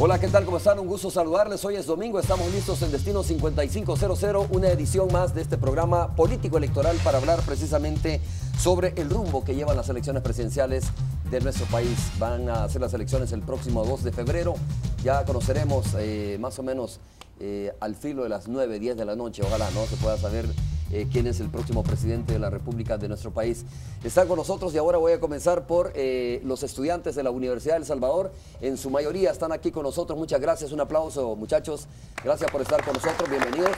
Hola, ¿qué tal? ¿Cómo están? Un gusto saludarles. Hoy es domingo, estamos listos en Destino 5500, una edición más de este programa político-electoral para hablar precisamente sobre el rumbo que llevan las elecciones presidenciales de nuestro país. Van a hacer las elecciones el próximo 2 de febrero. Ya conoceremos más o menos al filo de las 9, 10 de la noche. Ojalá no se pueda saber quién es el próximo presidente de la República de nuestro país. Están con nosotros y ahora voy a comenzar por los estudiantes de la Universidad de El Salvador. En su mayoría están aquí con nosotros. Muchas gracias. Un aplauso, muchachos. Gracias por estar con nosotros. Bienvenidos.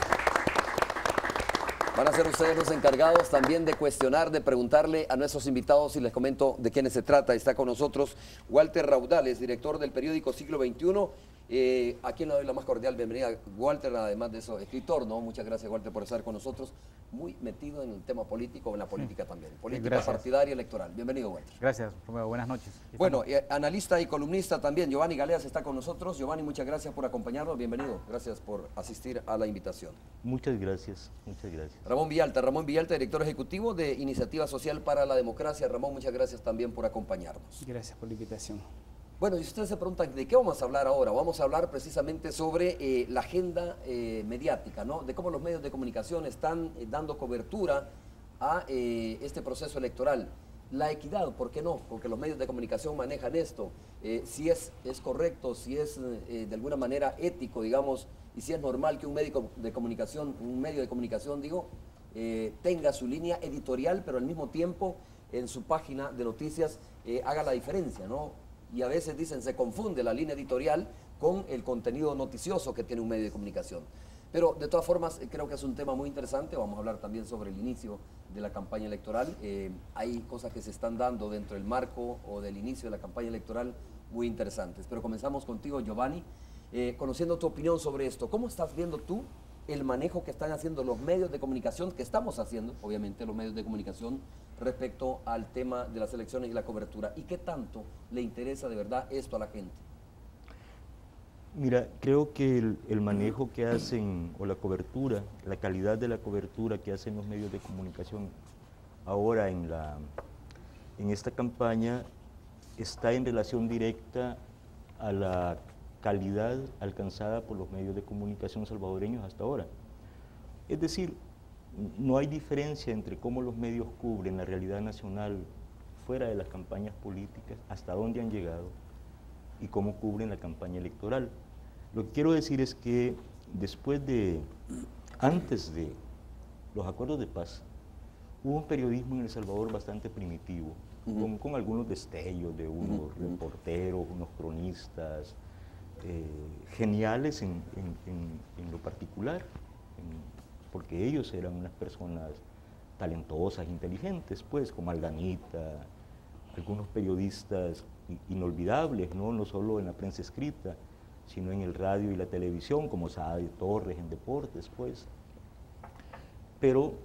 Van a ser ustedes los encargados también de cuestionar, de preguntarle a nuestros invitados y les comento de quiénes se trata. Está con nosotros Walter Raudales, director del periódico Siglo XXI. A quien le doy la más cordial bienvenida. Walter, además de eso, escritor, ¿no? Muchas gracias, Walter, por estar con nosotros. Muy metido en el tema político, en la política también. Política partidaria, electoral. Bienvenido, Walter. Gracias, Romeo. Buenas noches. Bueno, analista y columnista también, Giovanni Galeas está con nosotros. Giovanni, muchas gracias por acompañarnos. Bienvenido. Gracias por asistir a la invitación. Muchas gracias, muchas gracias. Ramón Villalta, director ejecutivo de Iniciativa Social para la Democracia. Ramón, muchas gracias también por acompañarnos. Gracias por la invitación. Bueno, y ustedes se preguntan, ¿de qué vamos a hablar ahora? Vamos a hablar precisamente sobre la agenda mediática, ¿no? De cómo los medios de comunicación están dando cobertura a este proceso electoral. La equidad, ¿por qué no? Porque los medios de comunicación manejan esto. Si es correcto, si es de alguna manera ético, digamos, y si es normal que un medio de comunicación, tenga su línea editorial, pero al mismo tiempo en su página de noticias haga la diferencia, ¿no? Y a veces dicen, se confunde la línea editorial con el contenido noticioso que tiene un medio de comunicación. Pero de todas formas, creo que es un tema muy interesante. Vamos a hablar también sobre el inicio de la campaña electoral. Hay cosas que se están dando dentro del marco o del inicio de la campaña electoral muy interesantes. Pero comenzamos contigo, Giovanni, conociendo tu opinión sobre esto. ¿Cómo estás viendo tú el manejo que están haciendo los medios de comunicación, que estamos haciendo, obviamente, los medios de comunicación, respecto al tema de las elecciones y la cobertura? ¿Y qué tanto le interesa de verdad esto a la gente? Mira, creo que el manejo que hacen, o la cobertura, la calidad de la cobertura que hacen los medios de comunicación ahora en esta campaña está en relación directa a la calidad alcanzada por los medios de comunicación salvadoreños hasta ahora. Es decir, no hay diferencia entre cómo los medios cubren la realidad nacional fuera de las campañas políticas, hasta dónde han llegado, y cómo cubren la campaña electoral. Lo que quiero decir es que antes de los acuerdos de paz, hubo un periodismo en El Salvador bastante primitivo, con algunos destellos de unos reporteros, unos cronistas, geniales en lo particular, porque ellos eran unas personas talentosas, inteligentes, pues, como Alganita, algunos periodistas inolvidables, no solo en la prensa escrita, sino en el radio y la televisión, como Saade Torres en deportes, pues. Pero,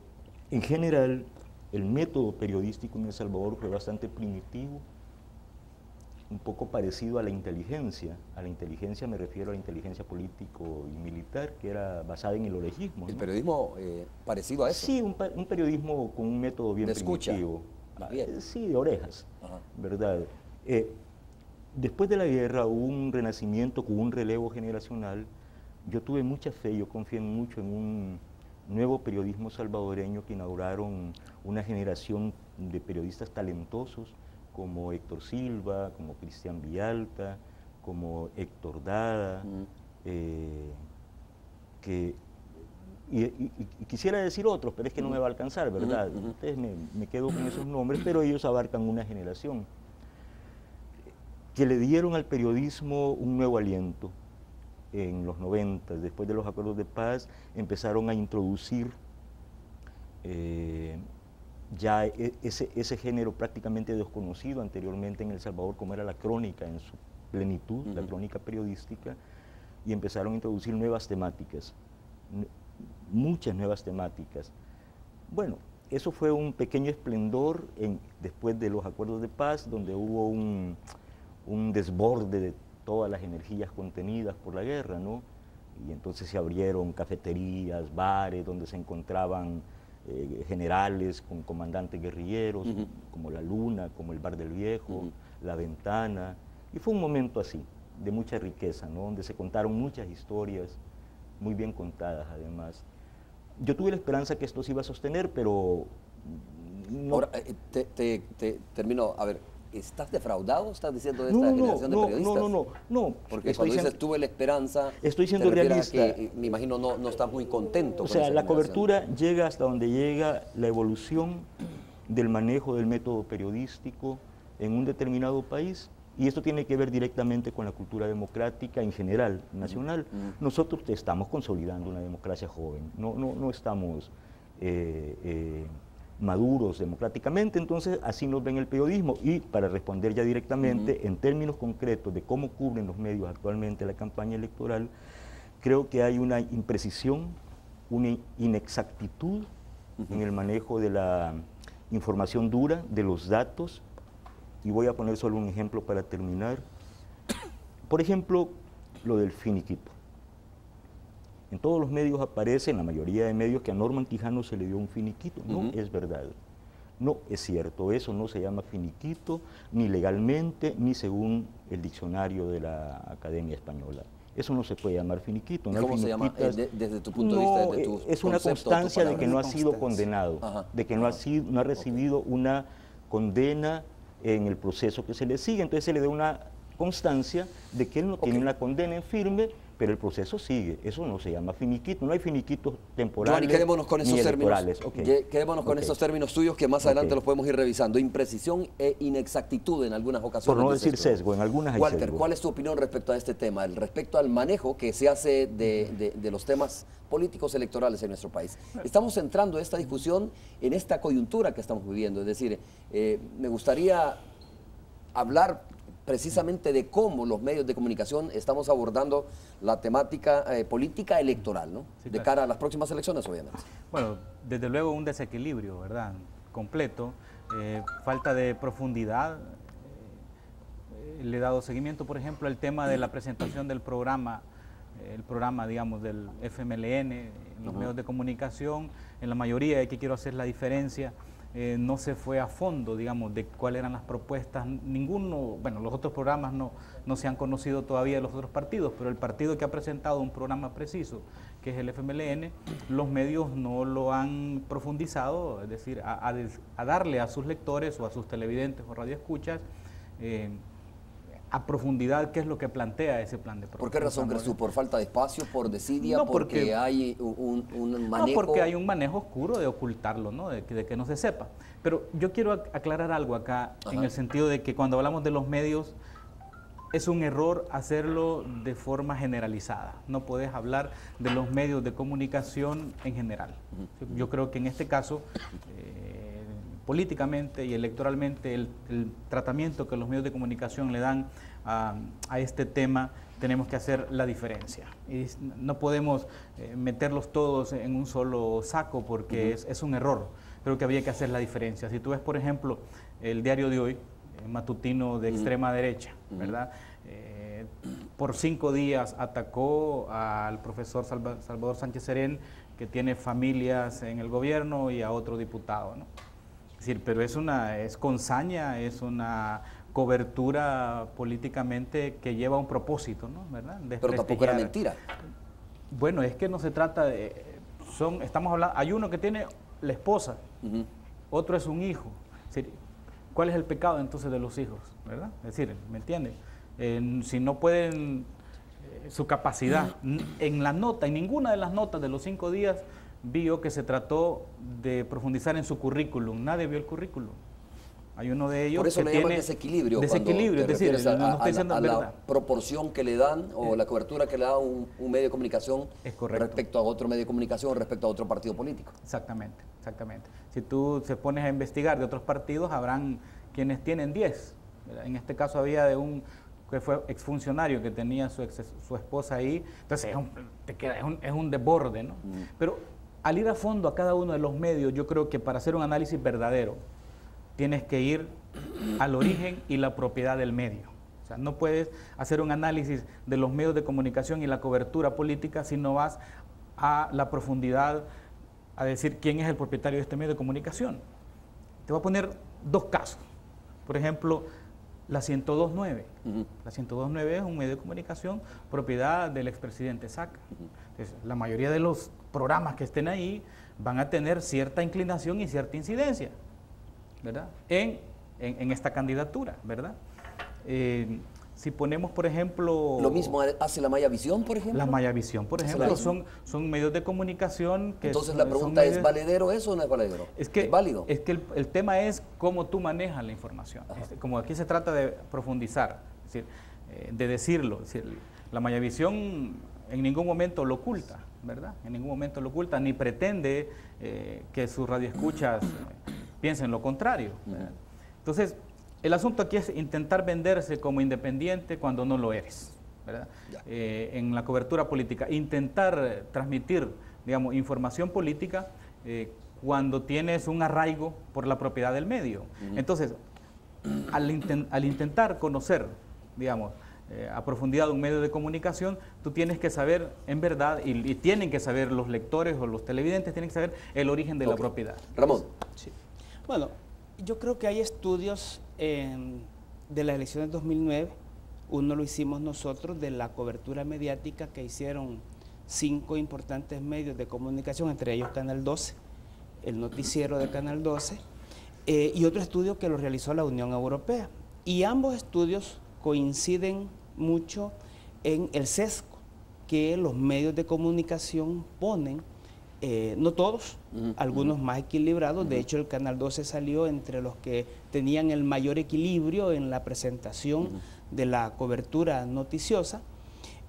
en general, el método periodístico en El Salvador fue bastante primitivo, un poco parecido a la inteligencia. A la inteligencia me refiero a la inteligencia político y militar, que era basada en el orejismo, ¿no? ¿El periodismo parecido a eso? Sí, un periodismo con un método bien primitivo. Bien. Sí, de orejas, Ajá. ¿verdad? Después de la guerra hubo un renacimiento, hubo un relevo generacional. Yo tuve mucha fe, yo confié mucho en un nuevo periodismo salvadoreño que inauguraron una generación de periodistas talentosos, como Héctor Silva, como Cristian Villalta, como Héctor Dada, y quisiera decir otros, pero es que no me va a alcanzar, ¿verdad? Ustedes me quedo con esos nombres, pero ellos abarcan una generación que le dieron al periodismo un nuevo aliento en los 90, después de los acuerdos de paz, empezaron a introducir ya ese género prácticamente desconocido anteriormente en El Salvador, como era la crónica en su plenitud, la crónica periodística, y empezaron a introducir nuevas temáticas, muchas nuevas temáticas. Bueno, eso fue un pequeño esplendor después de los acuerdos de paz, donde hubo un desborde de todas las energías contenidas por la guerra, ¿no? Y entonces se abrieron cafeterías, bares, donde se encontraban generales con comandantes guerrilleros, como La Luna, como el Bar del Viejo, La Ventana, y fue un momento así. de mucha riqueza, ¿no? Donde se contaron muchas historias, muy bien contadas además. Yo tuve la esperanza que esto se iba a sostener, pero... No. Ahora, termino, a ver, ¿estás defraudado? ¿Estás diciendo de esta generación de periodistas? No. Porque cuando dices tuve la esperanza, estoy siendo realista. Que, me imagino no estás muy contento. O sea, la cobertura llega hasta donde llega la evolución del manejo del método periodístico en un determinado país, y esto tiene que ver directamente con la cultura democrática en general, nacional. Nosotros estamos consolidando una democracia joven, no estamos maduros democráticamente, entonces así nos ven el periodismo. Y para responder ya directamente, en términos concretos de cómo cubren los medios actualmente la campaña electoral, creo que hay una imprecisión, una inexactitud en el manejo de la información dura, de los datos, y voy a poner solo un ejemplo para terminar. Por ejemplo, lo del finiquito. En todos los medios aparece, en la mayoría de medios, que a Norman Quijano se le dio un finiquito. No es verdad. No es cierto. Eso no se llama finiquito, ni legalmente, ni según el diccionario de la Academia Española. Eso no se puede llamar finiquito. ¿Cómo se llama desde tu punto de vista? Desde tu es una constancia de que no ha sido condenado, de que no ha recibido una condena en el proceso que se le sigue. Entonces se le da una constancia de que él no tiene una condena en firme, pero el proceso sigue. Eso no se llama finiquito, no hay finiquitos temporales. Giovanni, quedémonos con esos términos. Quedémonos con esos términos tuyos que más adelante los podemos ir revisando. Imprecisión e inexactitud en algunas ocasiones. Por no decir sesgo, en algunas hay Walter, sesgo. ¿cuál es tu opinión respecto a este tema? Respecto al manejo que se hace de los temas políticos electorales en nuestro país. Estamos centrando esta discusión en esta coyuntura que estamos viviendo. Es decir, me gustaría hablar precisamente de cómo los medios de comunicación estamos abordando la temática política electoral, ¿no? Sí, de cara a las próximas elecciones, obviamente. Bueno, desde luego un desequilibrio, ¿verdad? Completo, falta de profundidad. Le he dado seguimiento, por ejemplo, al tema de la presentación del programa, el programa, digamos, del FMLN, en los medios de comunicación. En la mayoría, aquí quiero hacer la diferencia, no se fue a fondo, digamos, de cuáles eran las propuestas. Ninguno, bueno, los otros programas no se han conocido todavía de los otros partidos, pero el partido que ha presentado un programa preciso, que es el FMLN, los medios no lo han profundizado, es decir, a darle a sus lectores o a sus televidentes o radioescuchas a profundidad qué es lo que plantea ese plan de programa. ¿Por qué razón crees tú? ¿Por falta de espacio, por desidia, porque hay un manejo? No, porque hay un manejo oscuro de ocultarlo, ¿no? De que no se sepa. Pero yo quiero aclarar algo acá, en el sentido de que cuando hablamos de los medios, es un error hacerlo de forma generalizada. No puedes hablar de los medios de comunicación en general. Yo creo que en este caso, políticamente y electoralmente, el tratamiento que los medios de comunicación le dan a este tema, tenemos que hacer la diferencia. Y no podemos meterlos todos en un solo saco porque es un error. Creo que habría que hacer la diferencia. Si tú ves, por ejemplo, el Diario de Hoy, matutino de extrema derecha, ¿verdad? Por 5 días atacó al profesor Salvador Sánchez Serén, que tiene familias en el gobierno, y a otro diputado, ¿no? Es decir, pero es con saña, es una cobertura políticamente que lleva un propósito, ¿no? ¿Verdad? Pero tampoco era mentira. Bueno, es que no se trata de... estamos hablando, hay uno que tiene la esposa, otro es un hijo. Es decir, ¿cuál es el pecado entonces de los hijos? ¿Verdad? Es decir, ¿me entiende? Si no pueden, su capacidad, en la nota, en ninguna de las notas de los 5 días, vio que se trató de profundizar en su currículum. Nadie vio el currículum. Hay uno de ellos por eso que le tiene llaman desequilibrio. Desequilibrio, es decir, no estoy diciendo a verdad. la proporción que le dan o la cobertura que le da un medio de comunicación respecto a otro medio de comunicación, respecto a otro partido político. Exactamente, exactamente. Si tú te pones a investigar de otros partidos, habrán quienes tienen 10. En este caso había de un que fue exfuncionario que tenía su esposa ahí. Entonces es un desborde, ¿no? Pero al ir a fondo a cada uno de los medios, yo creo que para hacer un análisis verdadero, tienes que ir al origen y la propiedad del medio. O sea, no puedes hacer un análisis de los medios de comunicación y la cobertura política si no vas a la profundidad, a decir quién es el propietario de este medio de comunicación. Te voy a poner 2 casos. Por ejemplo, La 102.9. La 102.9 es un medio de comunicación propiedad del expresidente Saca. Entonces, la mayoría de los programas que estén ahí van a tener cierta inclinación y cierta incidencia, ¿verdad? En esta candidatura, ¿verdad? Si ponemos, por ejemplo... ¿Lo mismo hace la Mayavisión, por ejemplo? La Mayavisión, por ejemplo, son medios de comunicación que... Entonces la pregunta es, ¿valedero eso o no es valedero? ¿Es válido? Es que el tema es cómo tú manejas la información. Como aquí se trata de profundizar, es decir, de decirlo. Es decir, la Mayavisión en ningún momento lo oculta, ¿verdad? En ningún momento lo oculta, ni pretende que sus radioescuchas piensen lo contrario, ¿verdad? Entonces, el asunto aquí es intentar venderse como independiente cuando no lo eres, ¿verdad? En la cobertura política, intentar transmitir, digamos, información política cuando tienes un arraigo por la propiedad del medio. Entonces, al intentar conocer, digamos, a profundidad un medio de comunicación, tú tienes que saber, en verdad, y tienen que saber los lectores o los televidentes, tienen que saber el origen de la propiedad. Ramón. Sí. Bueno, yo creo que hay estudios de la elección del 2009, uno lo hicimos nosotros, de la cobertura mediática que hicieron 5 importantes medios de comunicación, entre ellos Canal 12, el noticiero de Canal 12, y otro estudio que lo realizó la Unión Europea. Y ambos estudios coinciden mucho en el sesgo que los medios de comunicación ponen, no todos, algunos más equilibrados. De hecho, el Canal 12 salió entre los que tenían el mayor equilibrio en la presentación de la cobertura noticiosa.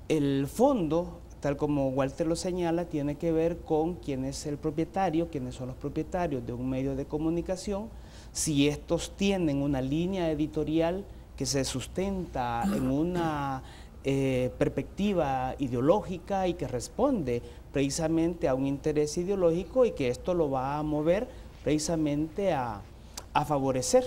El fondo, tal como Walter lo señala, tiene que ver con quién es el propietario, quiénes son los propietarios de un medio de comunicación, si estos tienen una línea editorial que se sustenta en una perspectiva ideológica y que responde precisamente a un interés ideológico, y que esto lo va a mover precisamente a favorecer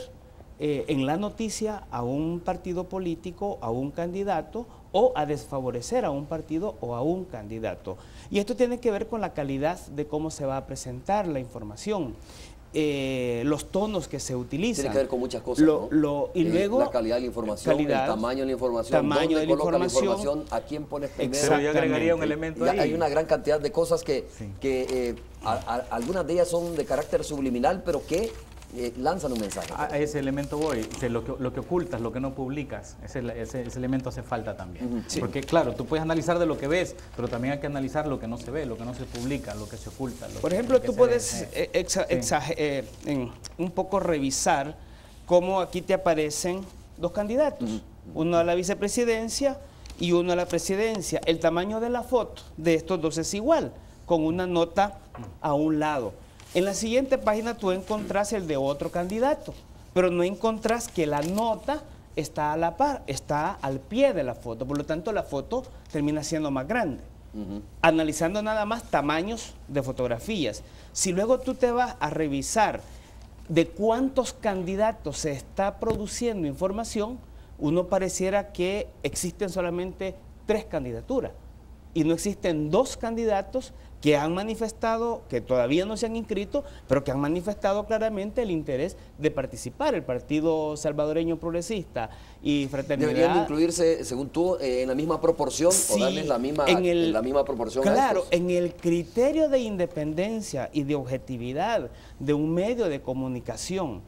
en la noticia a un partido político, a un candidato, o a desfavorecer a un partido o a un candidato. Y esto tiene que ver con la calidad de cómo se va a presentar la información. Los tonos que se utilizan. Tiene que ver con muchas cosas, ¿no? Y luego la calidad de la información, el tamaño de la información, dónde coloca la información, a quién pones primero. Pero yo agregaría un elemento ahí. Hay una gran cantidad de cosas que algunas de ellas son de carácter subliminal, pero que lanzan un mensaje. A ese elemento voy, lo que ocultas, lo que no publicas, ese elemento hace falta también. Porque claro, tú puedes analizar de lo que ves, pero también hay que analizar lo que no se ve, lo que no se publica, lo que se oculta. Por ejemplo, tú puedes un poco revisar cómo aquí te aparecen 2 candidatos, uno a la vicepresidencia y uno a la presidencia. El tamaño de la foto de estos 2 es igual, con una nota a un lado. En la siguiente página tú encontrás el de otro candidato, pero no encontrás que la nota está a la par, está al pie de la foto. Por lo tanto, la foto termina siendo más grande. Analizando nada más tamaños de fotografías. Si luego tú te vas a revisar de cuántos candidatos se está produciendo información, uno pareciera que existen solamente 3 candidaturas y no existen 2 candidatos que han manifestado, que todavía no se han inscrito, pero que han manifestado claramente el interés de participar. El Partido Salvadoreño Progresista y Fraternidad... ¿Deberían incluirse, según tú, en la misma proporción, o darles la misma, en la misma proporción a Claro, estos? en el criterio de independencia y de objetividad de un medio de comunicación,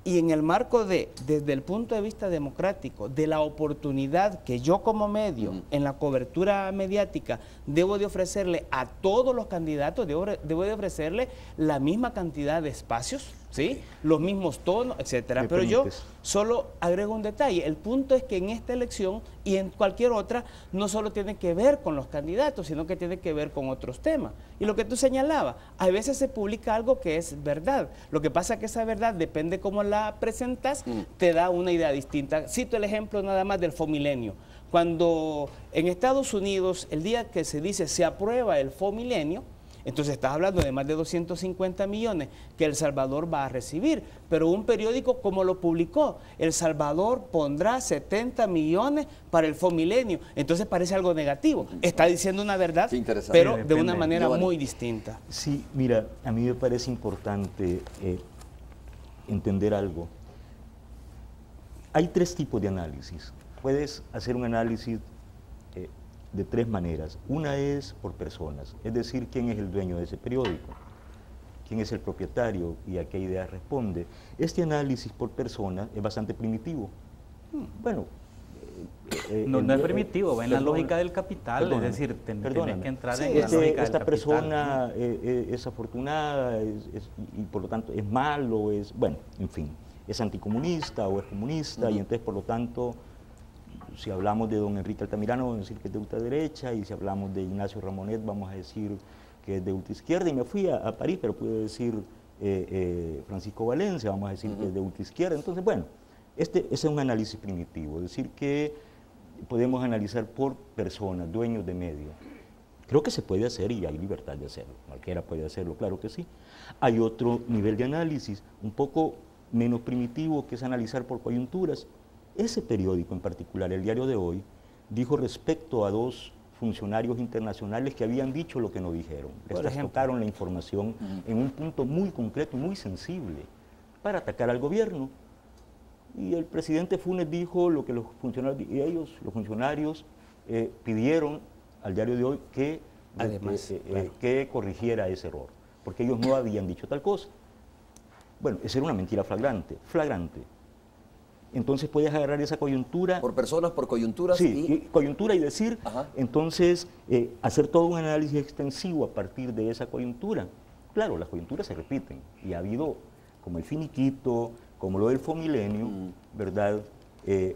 y en el marco desde el punto de vista democrático, de la oportunidad que yo como medio, en la cobertura mediática, debo de ofrecerle a todos los candidatos, debo de ofrecerle la misma cantidad de espacios, ¿sí? Los mismos tonos, etcétera. Pero yo solo agrego un detalle. El punto es que en esta elección y en cualquier otra, no solo tiene que ver con los candidatos, sino que tiene que ver con otros temas. Y lo que tú señalabas, a veces se publica algo que es verdad. Lo que pasa es que esa verdad, depende cómo la presentas, te da una idea distinta. Cito el ejemplo nada más del Fomilenio. Cuando en Estados Unidos, el día que se dice se aprueba el Fomilenio, entonces estás hablando de más de 250 millones que El Salvador va a recibir, pero un periódico como lo publicó, El Salvador pondrá 70 millones para el Fomilenio, entonces parece algo negativo. Está diciendo una verdad, pero de una manera muy distinta. Sí, mira, a mí me parece importante entender algo. Hay tres tipos de análisis. Puedes hacer un análisis de tres maneras. Una es por personas, es decir, quién es el dueño de ese periódico, quién es el propietario y a qué idea responde. Este análisis por persona es bastante primitivo. Bueno, no es primitivo, va en la lógica del capital, es decir, tienes que entrar en la lógica del capital. Esta persona es afortunada y por lo tanto es malo, bueno, en fin, es anticomunista o es comunista y entonces por lo tanto, si hablamos de don Enrique Altamirano vamos a decir que es de ultraderecha y si hablamos de Ignacio Ramonet vamos a decir que es de ultraizquierda y me fui a París, pero pude decir Francisco Valencia, vamos a decir que es de ultraizquierda. Entonces, bueno, ese es un análisis primitivo, es decir que podemos analizar por personas, dueños de medio. Creo que se puede hacer y hay libertad de hacerlo, cualquiera puede hacerlo, claro que sí. Hay otro nivel de análisis, un poco menos primitivo, que es analizar por coyunturas. Ese periódico en particular, el Diario de Hoy, dijo respecto a dos funcionarios internacionales que habían dicho lo que no dijeron. Les trastocaron la información en un punto muy concreto, muy sensible, para atacar al gobierno. Y el presidente Funes dijo lo que los funcionarios pidieron al Diario de Hoy que corrigiera ese error, porque ellos no habían dicho tal cosa. Bueno, esa era una mentira flagrante. Entonces puedes agarrar esa coyuntura. Por personas, por coyunturas. Sí, coyuntura y decir, entonces hacer todo un análisis extensivo a partir de esa coyuntura. Claro, las coyunturas se repiten y ha habido, como el finiquito, como lo del Fomilenio, ¿verdad?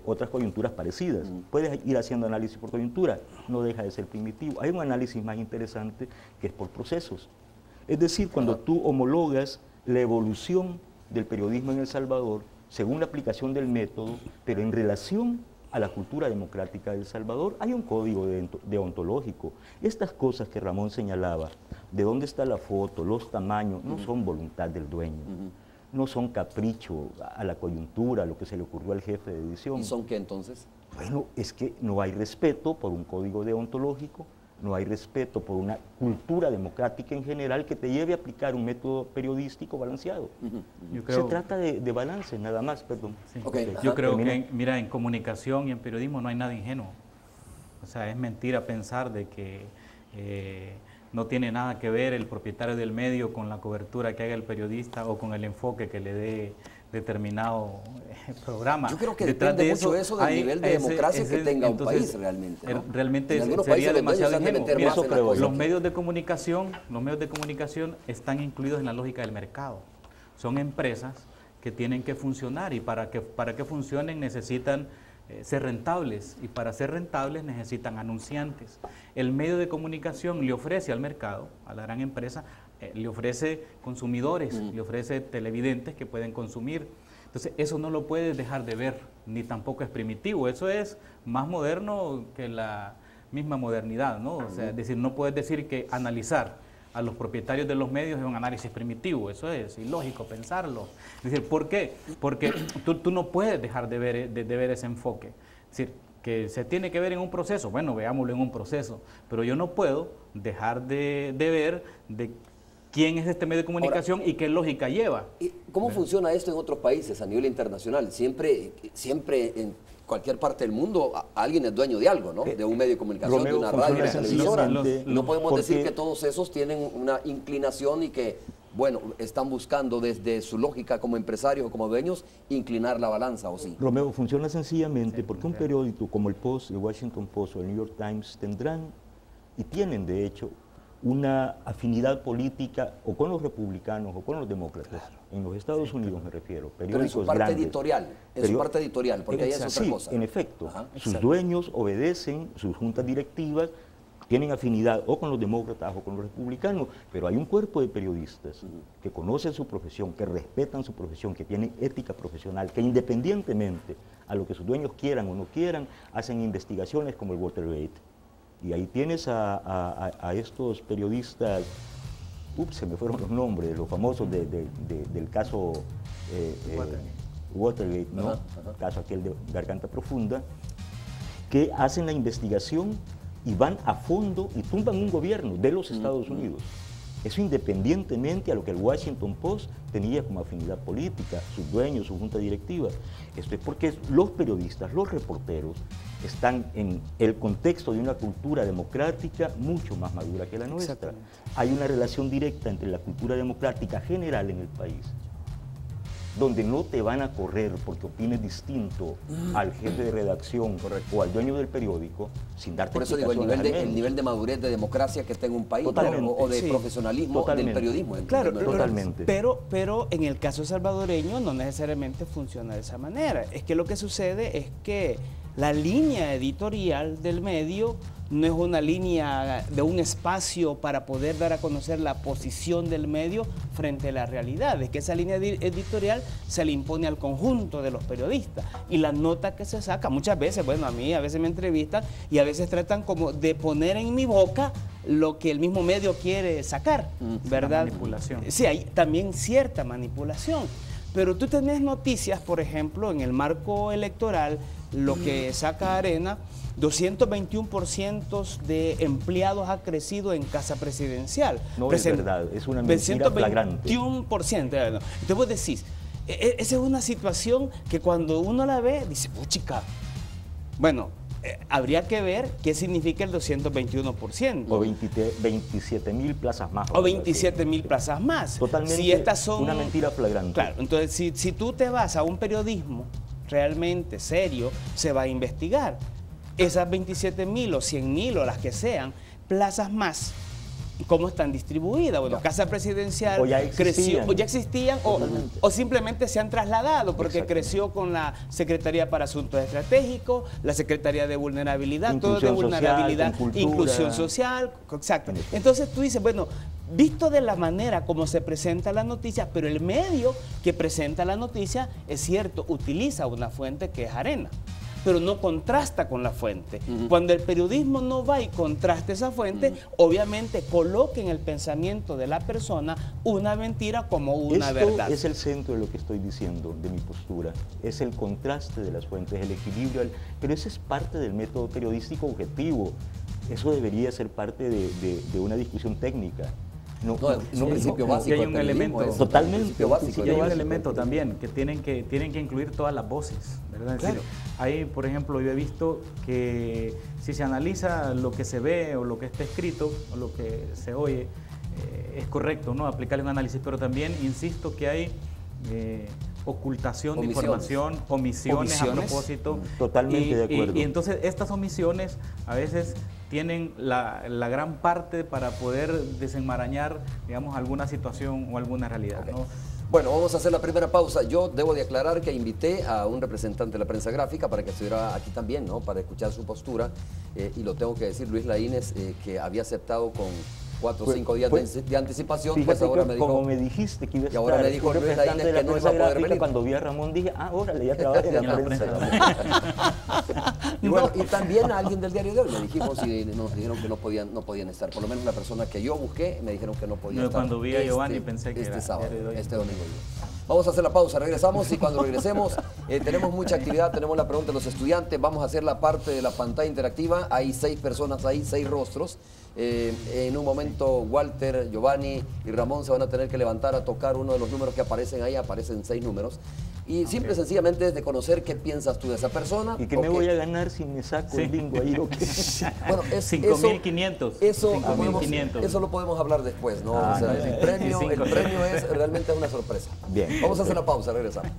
Otras coyunturas parecidas. Puedes ir haciendo análisis por coyuntura, no deja de ser primitivo. Hay un análisis más interesante que es por procesos. Es decir, cuando tú homologas la evolución del periodismo en El Salvador, según la aplicación del método, pero en relación a la cultura democrática de El Salvador, hay un código deontológico. Estas cosas que Ramón señalaba, de dónde está la foto, los tamaños, no son voluntad del dueño. No son capricho a la coyuntura, a lo que se le ocurrió al jefe de edición. ¿Y son qué entonces? Bueno, es que no hay respeto por un código deontológico, no hay respeto por una cultura democrática en general que te lleve a aplicar un método periodístico balanceado. Se trata de balance, nada más, perdón. Sí. Yo creo que, mira, en comunicación y en periodismo no hay nada ingenuo. O sea, es mentira pensar de que no tiene nada que ver el propietario del medio con la cobertura que haga el periodista o con el enfoque que le dé determinado programa. Yo creo que depende mucho de eso del nivel de democracia que tenga un país realmente, ¿no? Realmente sería demasiado ingenuo. Los medios de comunicación están incluidos en la lógica del mercado. Son empresas que tienen que funcionar y para que funcionen necesitan ser rentables y para ser rentables necesitan anunciantes. El medio de comunicación le ofrece al mercado, a la gran empresa, le ofrece consumidores, le ofrece televidentes que pueden consumir. Entonces eso no lo puedes dejar de ver, ni tampoco es primitivo, eso es más moderno que la misma modernidad, ¿no? O sea, es decir, no puedes decir que analizar a los propietarios de los medios es un análisis primitivo, eso es ilógico pensarlo. Es decir, ¿por qué? Porque tú no puedes dejar de ver ese enfoque. Es decir, que se tiene que ver en un proceso, bueno, veámoslo en un proceso, pero yo no puedo dejar de ver de quién es este medio de comunicación y qué lógica lleva. ¿Cómo funciona esto en otros países a nivel internacional? Siempre en cualquier parte del mundo alguien es dueño de algo, ¿no? De un medio de comunicación, de una radio, de una televisora. No podemos decir que todos esos tienen una inclinación y que, bueno, están buscando desde su lógica como empresarios o como dueños inclinar la balanza, ¿o sí? Romeo, funciona sencillamente porque un periódico como el Post, el Washington Post o el New York Times tendrán y tienen de hecho una afinidad política o con los republicanos o con los demócratas, en los Estados Unidos me refiero, periódicos pero en su parte grandes, editorial, porque ahí es otra cosa. En efecto, sus dueños obedecen, sus juntas directivas tienen afinidad o con los demócratas o con los republicanos, pero hay un cuerpo de periodistas que conocen su profesión, que respetan su profesión, que tienen ética profesional, que independientemente a lo que sus dueños quieran o no quieran, hacen investigaciones como el Watergate. Y ahí tienes a estos periodistas, se me fueron los nombres, los famosos del caso Watergate, ¿no? Caso aquel de Garganta Profunda, que hacen la investigación y van a fondo y tumban un gobierno de los Estados Unidos. Eso independientemente a lo que el Washington Post tenía como afinidad política, sus dueños, su junta directiva. Esto es porque los periodistas, los reporteros, están en el contexto de una cultura democrática mucho más madura que la nuestra. Hay una relación directa entre la cultura democrática general en el país, donde no te van a correr porque opines distinto al jefe de redacción o al dueño del periódico sin darte Por eso digo, el nivel de madurez de democracia que está en un país, ¿no? o de profesionalismo del periodismo. Claro, totalmente. Pero en el caso salvadoreño no necesariamente funciona de esa manera. Es que lo que sucede es que la línea editorial del medio no es una línea de un espacio para poder dar a conocer la posición del medio frente a la realidad. Es que esa línea editorial se le impone al conjunto de los periodistas. Y la nota que se saca, muchas veces, bueno, a mí a veces me entrevistan y a veces tratan como de poner en mi boca lo que el mismo medio quiere sacar, ¿verdad? Manipulación. Sí, hay también cierta manipulación. Pero tú tenés noticias, por ejemplo, en el marco electoral, lo que saca Arena, 221% de empleados ha crecido en Casa Presidencial. No es verdad, es una mentira flagrante. 221%. Entonces vos decís, esa es una situación que cuando uno la ve, dice, chica, bueno, habría que ver qué significa el 221%. O 27.000 plazas más. O 27.000 plazas más. Totalmente si estas son, una mentira flagrante. Claro, entonces si tú te vas a un periodismo realmente serio, se va a investigar. Esas 27.000 o 100.000 o las que sean, plazas más, ¿cómo están distribuidas? Bueno, Casa Presidencial creció, o ya existían, o simplemente se han trasladado, porque creció con la Secretaría para Asuntos Estratégicos, la Secretaría de Vulnerabilidad, todo de vulnerabilidad, inclusión social, exacto. Entonces tú dices, bueno, visto de la manera como se presenta la noticia, pero el medio que presenta la noticia, es cierto, utiliza una fuente que es Arena, pero no contrasta con la fuente. Cuando el periodismo no va y contrasta esa fuente, obviamente coloca en el pensamiento de la persona una mentira como una verdad. Es el centro de lo que estoy diciendo, de mi postura. Es el contraste de las fuentes, el equilibrio, pero eso es parte del método periodístico objetivo. Eso debería ser parte de una discusión técnica. No, es un principio básico. Y hay un elemento, totalmente básico. Y hay un elemento también que tienen que incluir todas las voces, ¿verdad? Claro. Es decir, ahí, por ejemplo, yo he visto que si se analiza lo que se ve o lo que está escrito o lo que se oye, es correcto, ¿no? Aplicarle un análisis, pero también insisto que hay ocultación de información, omisiones a propósito. Totalmente de acuerdo. Y entonces estas omisiones a veces tienen la gran parte para poder desenmarañar, digamos, alguna situación o alguna realidad, ¿no? Bueno, vamos a hacer la primera pausa. Yo debo de aclarar que invité a un representante de la prensa gráfica para que estuviera aquí también, ¿no? Para escuchar su postura. Y lo tengo que decir, Luis Laínez, que había aceptado con 4 o 5 días de anticipación, pues ahora me dijo... Como me dijiste que iba a estar, y ahora me dijo Luis Laínez que no iba a poder venir. Cuando vi a Ramón dije, órale, ya trabaja en la prensa. Y bueno, y también a alguien del Diario de Hoy le dijimos y nos dijeron que no podían estar. Por lo menos la persona que yo busqué me dijeron que no podía estar. Cuando vi a Giovanni pensé que este era sábado, Diario de Hoy. este domingo. Vamos a hacer la pausa, regresamos y cuando regresemos tenemos mucha actividad, tenemos la pregunta de los estudiantes, vamos a hacer la parte de la pantalla interactiva, hay 6 personas ahí, 6 rostros. En un momento Walter, Giovanni y Ramón se van a tener que levantar a tocar uno de los números que aparecen ahí, aparecen 6 números. Y simple y sencillamente es de conocer qué piensas tú de esa persona. ¿Y qué me voy a ganar si me saco el bingo ahí? Bueno, 5.500. Eso lo podemos hablar después, ¿no? O sea, el premio es realmente una sorpresa. Bien. Vamos a hacer la pausa, regresamos.